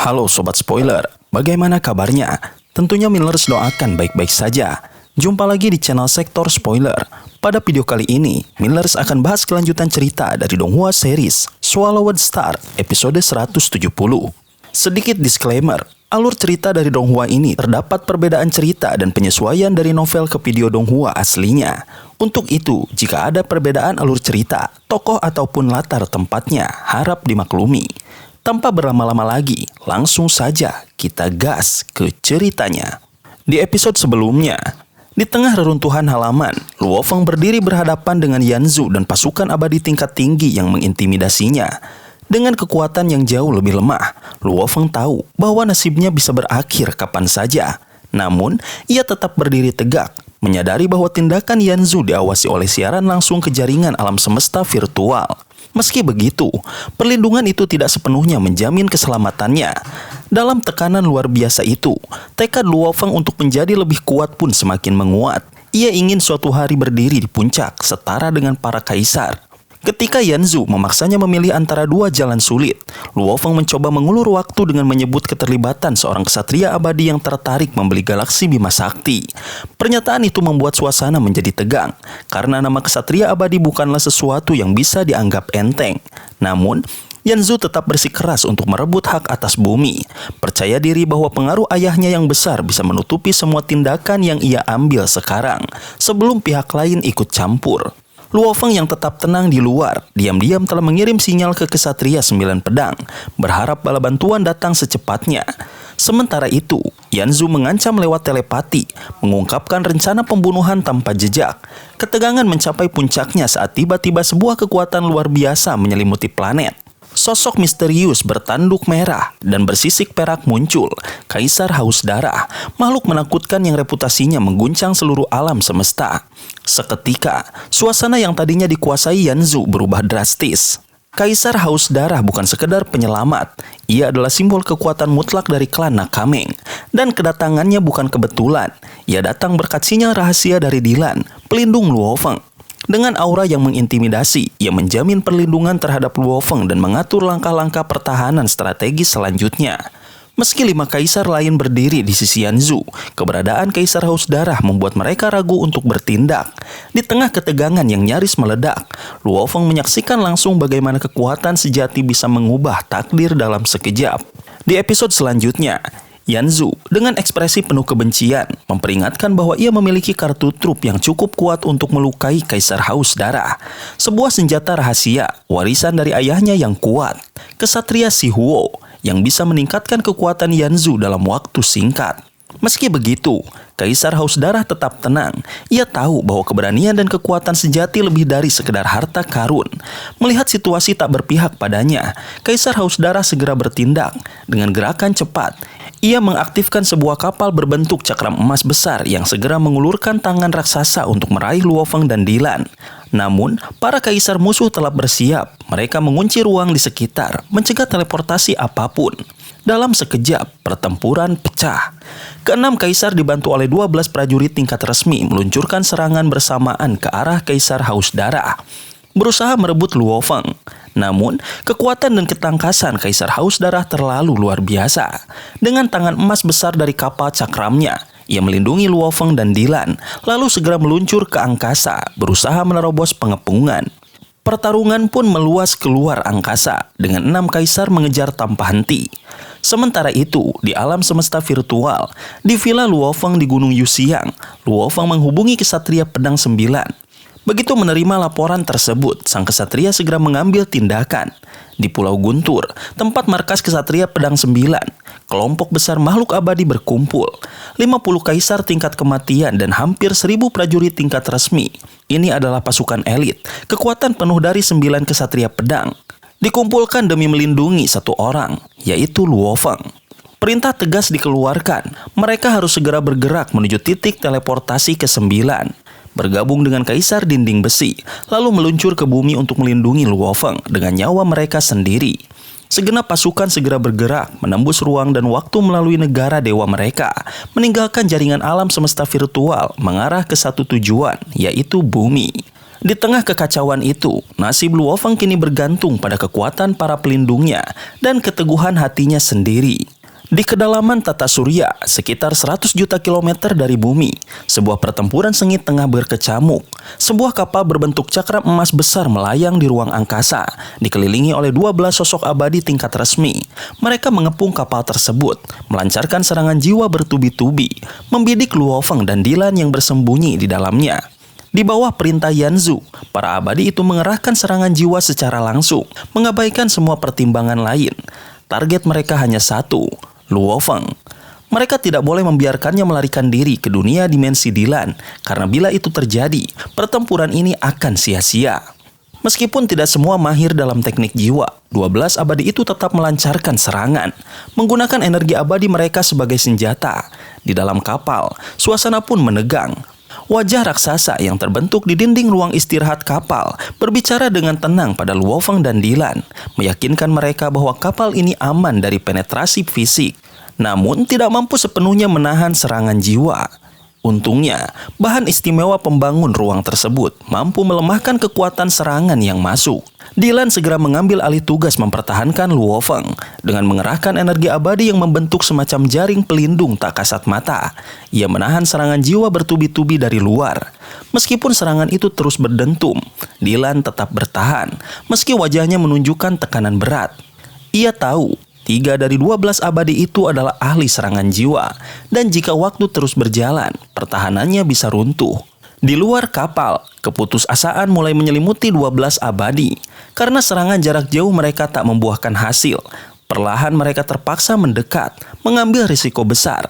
Halo Sobat Spoiler, bagaimana kabarnya? Tentunya Millers doakan baik-baik saja. Jumpa lagi di channel Sektor Spoiler. Pada video kali ini, Millers akan bahas kelanjutan cerita dari Donghua series Swallowed Star episode 170. Sedikit disclaimer, alur cerita dari Donghua ini terdapat perbedaan cerita dan penyesuaian dari novel ke video Donghua aslinya. Untuk itu, jika ada perbedaan alur cerita, tokoh ataupun latar tempatnya, harap dimaklumi. Tanpa berlama-lama lagi, langsung saja kita gas ke ceritanya. Di episode sebelumnya, di tengah reruntuhan halaman, Luo Feng berdiri berhadapan dengan Yanzu dan pasukan abadi tingkat tinggi yang mengintimidasinya. Dengan kekuatan yang jauh lebih lemah, Luo Feng tahu bahwa nasibnya bisa berakhir kapan saja. Namun, ia tetap berdiri tegak, menyadari bahwa tindakan Yanzu diawasi oleh siaran langsung ke jaringan alam semesta virtual. Meski begitu, perlindungan itu tidak sepenuhnya menjamin keselamatannya. Dalam tekanan luar biasa itu, tekad Luo Feng untuk menjadi lebih kuat pun semakin menguat. Ia ingin suatu hari berdiri di puncak, setara dengan para kaisar. Ketika Yanzu memaksanya memilih antara dua jalan sulit, Luo Feng mencoba mengulur waktu dengan menyebut keterlibatan seorang kesatria abadi yang tertarik membeli galaksi Bima Sakti. Pernyataan itu membuat suasana menjadi tegang, karena nama kesatria abadi bukanlah sesuatu yang bisa dianggap enteng. Namun, Yanzu tetap bersikeras untuk merebut hak atas bumi. Percaya diri bahwa pengaruh ayahnya yang besar bisa menutupi semua tindakan yang ia ambil sekarang, sebelum pihak lain ikut campur. Luo Feng yang tetap tenang di luar, diam-diam telah mengirim sinyal ke Kesatria 9 Pedang, berharap bala bantuan datang secepatnya. Sementara itu, Yanzu mengancam lewat telepati, mengungkapkan rencana pembunuhan tanpa jejak. Ketegangan mencapai puncaknya saat tiba-tiba sebuah kekuatan luar biasa menyelimuti planet. Sosok misterius bertanduk merah dan bersisik perak muncul, Kaisar Haus Darah, makhluk menakutkan yang reputasinya mengguncang seluruh alam semesta. Seketika, suasana yang tadinya dikuasai Yanzu berubah drastis. Kaisar Haus Darah bukan sekedar penyelamat, ia adalah simbol kekuatan mutlak dari klan Nakameng. Dan kedatangannya bukan kebetulan, ia datang berkat sinyal rahasia dari Dilan, pelindung Luo Feng. Dengan aura yang mengintimidasi, ia menjamin perlindungan terhadap Luo Feng dan mengatur langkah-langkah pertahanan strategis selanjutnya. Meski 5 kaisar lain berdiri di sisi Yanzu, keberadaan Kaisar Haus Darah membuat mereka ragu untuk bertindak. Di tengah ketegangan yang nyaris meledak, Luo Feng menyaksikan langsung bagaimana kekuatan sejati bisa mengubah takdir dalam sekejap. Di episode selanjutnya, Yanzu dengan ekspresi penuh kebencian memperingatkan bahwa ia memiliki kartu truf yang cukup kuat untuk melukai Kaisar Haus Darah. Sebuah senjata rahasia, warisan dari ayahnya yang kuat, Kesatria Si Huo, yang bisa meningkatkan kekuatan Yanzu dalam waktu singkat. Meski begitu, Kaisar Haus Darah tetap tenang. Ia tahu bahwa keberanian dan kekuatan sejati lebih dari sekedar harta karun. Melihat situasi tak berpihak padanya, Kaisar Haus Darah segera bertindak. Dengan gerakan cepat, ia mengaktifkan sebuah kapal berbentuk cakram emas besar yang segera mengulurkan tangan raksasa untuk meraih Luo Feng dan Dilan. Namun, para kaisar musuh telah bersiap. Mereka mengunci ruang di sekitar, mencegah teleportasi apapun. Dalam sekejap, pertempuran pecah. Keenam kaisar dibantu oleh 12 prajurit tingkat resmi meluncurkan serangan bersamaan ke arah Kaisar Haus Darah, berusaha merebut Luo Feng. Namun, kekuatan dan ketangkasan Kaisar Haus Darah terlalu luar biasa. Dengan tangan emas besar dari kapal cakramnya, ia melindungi Luo Feng dan Dilan, lalu segera meluncur ke angkasa, berusaha menerobos pengepungan. Pertarungan pun meluas keluar angkasa, dengan 6 kaisar mengejar tanpa henti. Sementara itu, di alam semesta virtual, di Villa Luo Feng di Gunung Yuxiang, Luo Feng menghubungi Kesatria Pedang 9. Begitu menerima laporan tersebut, sang kesatria segera mengambil tindakan. Di Pulau Guntur, tempat markas Kesatria Pedang 9, kelompok besar makhluk abadi berkumpul. 50 kaisar tingkat kematian dan hampir 1000 prajurit tingkat resmi. Ini adalah pasukan elit, kekuatan penuh dari 9 kesatria pedang. Dikumpulkan demi melindungi satu orang, yaitu Luo Feng. Perintah tegas dikeluarkan, mereka harus segera bergerak menuju titik teleportasi ke-9. Bergabung dengan Kaisar Dinding Besi, lalu meluncur ke bumi untuk melindungi Luo Feng dengan nyawa mereka sendiri. Segenap pasukan segera bergerak, menembus ruang dan waktu melalui negara dewa mereka, meninggalkan jaringan alam semesta virtual, mengarah ke satu tujuan, yaitu bumi. Di tengah kekacauan itu, nasib Luo Feng kini bergantung pada kekuatan para pelindungnya dan keteguhan hatinya sendiri. Di kedalaman tata surya, sekitar 100 juta kilometer dari bumi, sebuah pertempuran sengit tengah berkecamuk. Sebuah kapal berbentuk cakram emas besar melayang di ruang angkasa, dikelilingi oleh 12 sosok abadi tingkat resmi. Mereka mengepung kapal tersebut, melancarkan serangan jiwa bertubi-tubi, membidik Luo Feng dan Dylan yang bersembunyi di dalamnya. Di bawah perintah Yanzu, para abadi itu mengerahkan serangan jiwa secara langsung, mengabaikan semua pertimbangan lain. Target mereka hanya satu, Luo Feng. Mereka tidak boleh membiarkannya melarikan diri ke dunia dimensi Dylan, karena bila itu terjadi, pertempuran ini akan sia-sia. Meskipun tidak semua mahir dalam teknik jiwa, 12 abadi itu tetap melancarkan serangan, menggunakan energi abadi mereka sebagai senjata. Di dalam kapal, suasana pun menegang. Wajah raksasa yang terbentuk di dinding ruang istirahat kapal berbicara dengan tenang pada Luo Feng dan Dylan, meyakinkan mereka bahwa kapal ini aman dari penetrasi fisik, namun tidak mampu sepenuhnya menahan serangan jiwa. Untungnya, bahan istimewa pembangun ruang tersebut mampu melemahkan kekuatan serangan yang masuk. Dylan segera mengambil alih tugas mempertahankan Luo Feng dengan mengerahkan energi abadi yang membentuk semacam jaring pelindung tak kasat mata. Ia menahan serangan jiwa bertubi-tubi dari luar. Meskipun serangan itu terus berdentum, Dylan tetap bertahan meski wajahnya menunjukkan tekanan berat. Ia tahu 3 dari 12 abadi itu adalah ahli serangan jiwa, dan jika waktu terus berjalan, pertahanannya bisa runtuh. Di luar kapal, keputusasaan mulai menyelimuti 12 abadi. Karena serangan jarak jauh mereka tak membuahkan hasil, perlahan mereka terpaksa mendekat, mengambil risiko besar.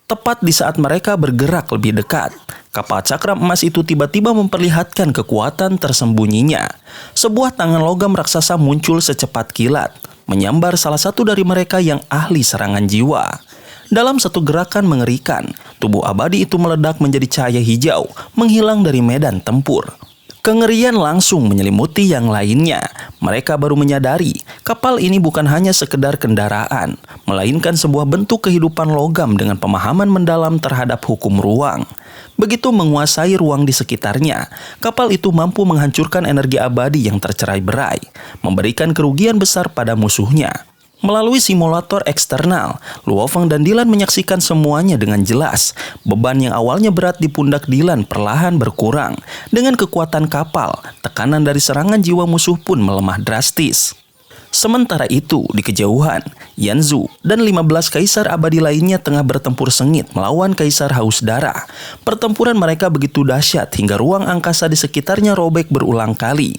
Tepat di saat mereka bergerak lebih dekat, kapal cakram emas itu tiba-tiba memperlihatkan kekuatan tersembunyinya. Sebuah tangan logam raksasa muncul secepat kilat, menyambar salah satu dari mereka yang ahli serangan jiwa. Dalam satu gerakan mengerikan, tubuh abadi itu meledak menjadi cahaya hijau, menghilang dari medan tempur. Kengerian langsung menyelimuti yang lainnya. Mereka baru menyadari, kapal ini bukan hanya sekedar kendaraan, melainkan sebuah bentuk kehidupan logam dengan pemahaman mendalam terhadap hukum ruang. Begitu menguasai ruang di sekitarnya, kapal itu mampu menghancurkan energi abadi yang tercerai-berai, memberikan kerugian besar pada musuhnya. Melalui simulator eksternal, Luo Feng dan Dylan menyaksikan semuanya dengan jelas. Beban yang awalnya berat di pundak Dylan perlahan berkurang. Dengan kekuatan kapal, tekanan dari serangan jiwa musuh pun melemah drastis. Sementara itu, di kejauhan, Yanzu dan 15 kaisar abadi lainnya tengah bertempur sengit melawan kaisar haus darah. Pertempuran mereka begitu dahsyat hingga ruang angkasa di sekitarnya robek berulang kali.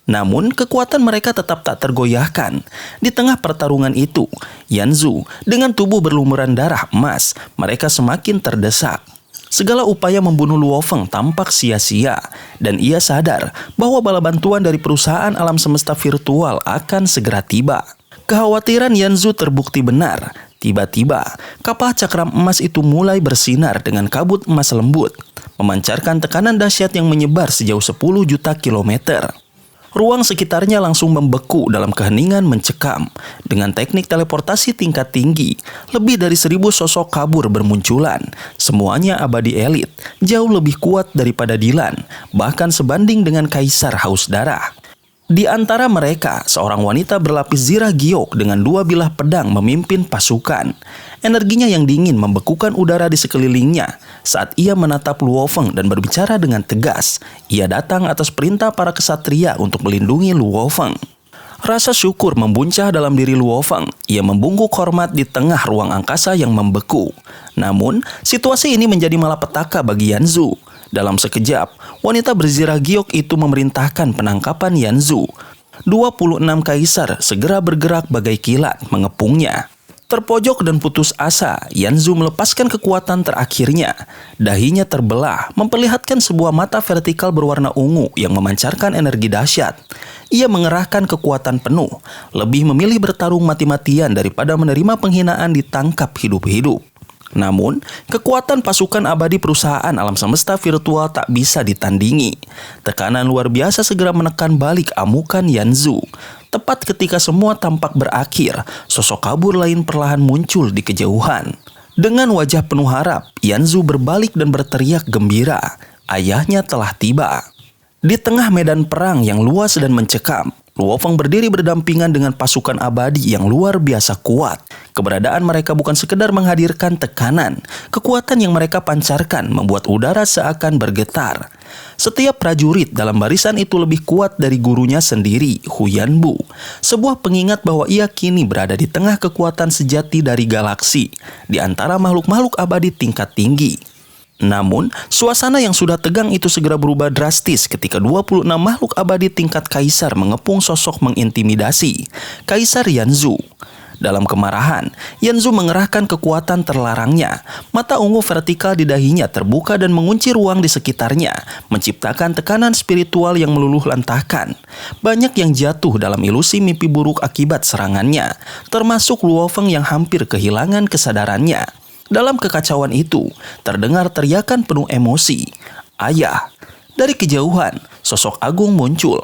Namun, kekuatan mereka tetap tak tergoyahkan. Di tengah pertarungan itu, Yanzu dengan tubuh berlumuran darah emas, mereka semakin terdesak. Segala upaya membunuh Luo Feng tampak sia-sia, dan ia sadar bahwa bala bantuan dari perusahaan alam semesta virtual akan segera tiba. Kekhawatiran Yanzu terbukti benar. Tiba-tiba, kapal cakram emas itu mulai bersinar dengan kabut emas lembut, memancarkan tekanan dahsyat yang menyebar sejauh 10 juta kilometer. Ruang sekitarnya langsung membeku dalam keheningan mencekam. Dengan teknik teleportasi tingkat tinggi, lebih dari 1000 sosok kabur bermunculan. Semuanya abadi elit, jauh lebih kuat daripada Dylan, bahkan sebanding dengan kaisar haus darah. Di antara mereka, seorang wanita berlapis zirah giok dengan 2 bilah pedang memimpin pasukan. Energinya yang dingin membekukan udara di sekelilingnya saat ia menatap Luo Feng dan berbicara dengan tegas. Ia datang atas perintah para kesatria untuk melindungi Luo Feng. Rasa syukur membuncah dalam diri Luo Feng. Ia membungkuk hormat di tengah ruang angkasa yang membeku. Namun, situasi ini menjadi malapetaka bagi Yanzu. Dalam sekejap, wanita berzirah giok itu memerintahkan penangkapan Yanzu. 26 kaisar segera bergerak bagai kilat mengepungnya. Terpojok dan putus asa, Yanzu melepaskan kekuatan terakhirnya. Dahinya terbelah, memperlihatkan sebuah mata vertikal berwarna ungu yang memancarkan energi dahsyat. Ia mengerahkan kekuatan penuh, lebih memilih bertarung mati-matian daripada menerima penghinaan ditangkap hidup-hidup. Namun, kekuatan pasukan abadi perusahaan alam semesta virtual tak bisa ditandingi. Tekanan luar biasa segera menekan balik amukan Yanzu. Tepat ketika semua tampak berakhir, sosok kabur lain perlahan muncul di kejauhan. Dengan wajah penuh harap, Yanzu berbalik dan berteriak gembira. Ayahnya telah tiba. Di tengah medan perang yang luas dan mencekam, Luo Feng berdiri berdampingan dengan pasukan abadi yang luar biasa kuat. Keberadaan mereka bukan sekedar menghadirkan tekanan. Kekuatan yang mereka pancarkan membuat udara seakan bergetar. Setiap prajurit dalam barisan itu lebih kuat dari gurunya sendiri, Huyan Bu. Sebuah pengingat bahwa ia kini berada di tengah kekuatan sejati dari galaksi, di antara makhluk-makhluk abadi tingkat tinggi. Namun, suasana yang sudah tegang itu segera berubah drastis ketika 26 makhluk abadi tingkat kaisar mengepung sosok mengintimidasi, Kaisar Yanzu. Dalam kemarahan, Yanzu mengerahkan kekuatan terlarangnya. Mata ungu vertikal di dahinya terbuka dan mengunci ruang di sekitarnya, menciptakan tekanan spiritual yang meluluh lantahkan. Banyak yang jatuh dalam ilusi mimpi buruk akibat serangannya, termasuk Luo Feng yang hampir kehilangan kesadarannya. Dalam kekacauan itu, terdengar teriakan penuh emosi. "Ayah!" Dari kejauhan, sosok agung muncul,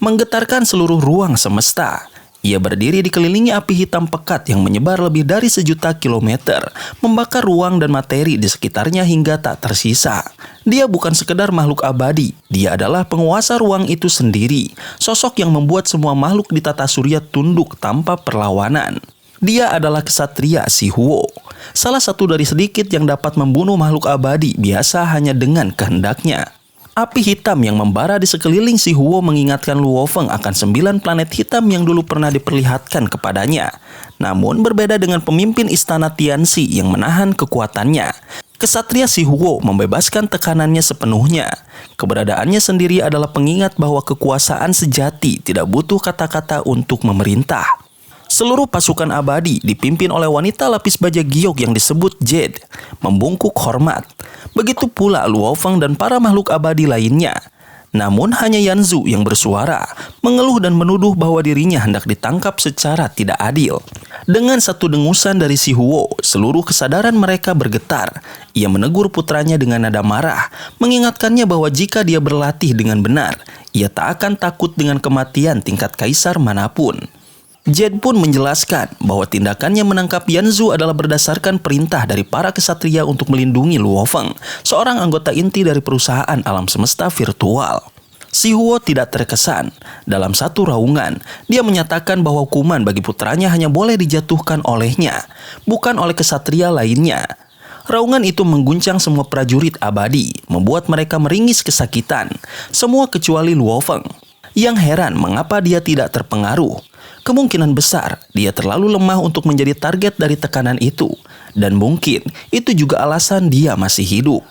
menggetarkan seluruh ruang semesta. Ia berdiri dikelilingi api hitam pekat yang menyebar lebih dari 1.000.000 kilometer, membakar ruang dan materi di sekitarnya hingga tak tersisa. Dia bukan sekedar makhluk abadi, dia adalah penguasa ruang itu sendiri, sosok yang membuat semua makhluk di tata surya tunduk tanpa perlawanan. Dia adalah kesatria Si Huo, salah satu dari sedikit yang dapat membunuh makhluk abadi biasa hanya dengan kehendaknya. Api hitam yang membara di sekeliling Si Huo mengingatkan Luo Feng akan 9 planet hitam yang dulu pernah diperlihatkan kepadanya. Namun berbeda dengan pemimpin istana Tianxi yang menahan kekuatannya, kesatria Si Huo membebaskan tekanannya sepenuhnya. Keberadaannya sendiri adalah pengingat bahwa kekuasaan sejati tidak butuh kata-kata untuk memerintah. Seluruh pasukan abadi dipimpin oleh wanita lapis baja giok yang disebut Jade, membungkuk hormat. Begitu pula Luo Feng dan para makhluk abadi lainnya. Namun hanya Yanzu yang bersuara, mengeluh dan menuduh bahwa dirinya hendak ditangkap secara tidak adil. Dengan satu dengusan dari Si Huo, seluruh kesadaran mereka bergetar. Ia menegur putranya dengan nada marah, mengingatkannya bahwa jika dia berlatih dengan benar, ia tak akan takut dengan kematian tingkat kaisar manapun. Jade pun menjelaskan bahwa tindakannya menangkap Yanzu adalah berdasarkan perintah dari para kesatria untuk melindungi Luo Feng, seorang anggota inti dari perusahaan alam semesta virtual. Si Huo tidak terkesan. Dalam satu raungan, dia menyatakan bahwa hukuman bagi putranya hanya boleh dijatuhkan olehnya, bukan oleh kesatria lainnya. Raungan itu mengguncang semua prajurit abadi, membuat mereka meringis kesakitan, semua kecuali Luo Feng. Yang heran mengapa dia tidak terpengaruh. Kemungkinan besar dia terlalu lemah untuk menjadi target dari tekanan itu, dan mungkin itu juga alasan dia masih hidup.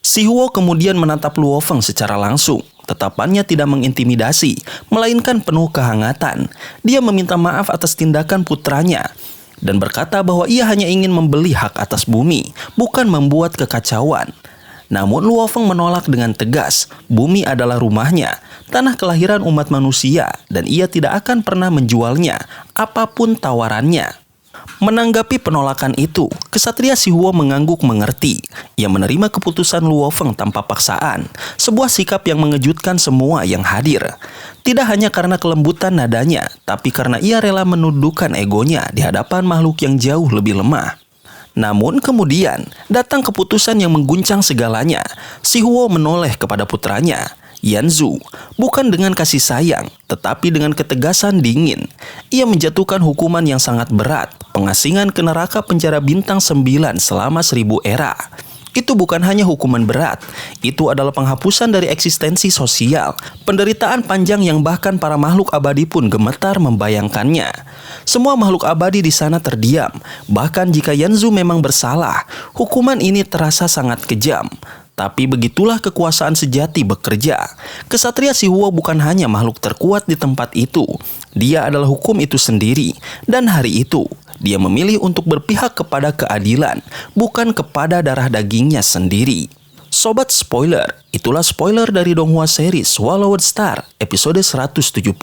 Si Huo kemudian menatap Luo Feng secara langsung. Tatapannya tidak mengintimidasi, melainkan penuh kehangatan. Dia meminta maaf atas tindakan putranya dan berkata bahwa ia hanya ingin membeli hak atas bumi, bukan membuat kekacauan. Namun Luo Feng menolak dengan tegas. Bumi adalah rumahnya, tanah kelahiran umat manusia, dan ia tidak akan pernah menjualnya, apapun tawarannya. Menanggapi penolakan itu, kesatria Si Huo mengangguk mengerti. Ia menerima keputusan Luo Feng tanpa paksaan, sebuah sikap yang mengejutkan semua yang hadir. Tidak hanya karena kelembutan nadanya, tapi karena ia rela menundukkan egonya di hadapan makhluk yang jauh lebih lemah. Namun kemudian datang keputusan yang mengguncang segalanya. Si Huo menoleh kepada putranya, Yanzu, bukan dengan kasih sayang, tetapi dengan ketegasan dingin. Ia menjatuhkan hukuman yang sangat berat, pengasingan ke neraka penjara bintang 9 selama 1000 era. Itu bukan hanya hukuman berat, itu adalah penghapusan dari eksistensi sosial, penderitaan panjang yang bahkan para makhluk abadi pun gemetar membayangkannya. Semua makhluk abadi di sana terdiam, bahkan jika Yanzu memang bersalah, hukuman ini terasa sangat kejam. Tapi begitulah kekuasaan sejati bekerja. Kesatria Si Huo bukan hanya makhluk terkuat di tempat itu, dia adalah hukum itu sendiri. Dan hari itu, dia memilih untuk berpihak kepada keadilan, bukan kepada darah dagingnya sendiri. Sobat spoiler, itulah spoiler dari Donghua series Swallowed Star episode 170.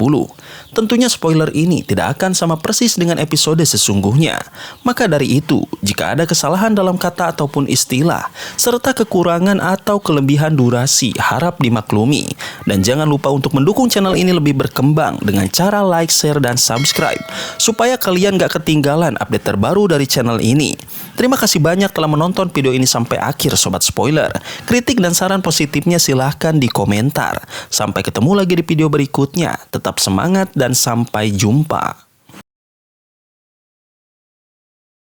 Tentunya spoiler ini tidak akan sama persis dengan episode sesungguhnya. Maka dari itu, jika ada kesalahan dalam kata ataupun istilah, serta kekurangan atau kelebihan durasi, harap dimaklumi. Dan jangan lupa untuk mendukung channel ini lebih berkembang dengan cara like, share, dan subscribe, supaya kalian gak ketinggalan update terbaru dari channel ini. Terima kasih banyak telah menonton video ini sampai akhir Sobat Spoiler. Kritik dan saran positifnya silahkan di komentar. Sampai ketemu lagi di video berikutnya. Tetap semangat dan sampai jumpa.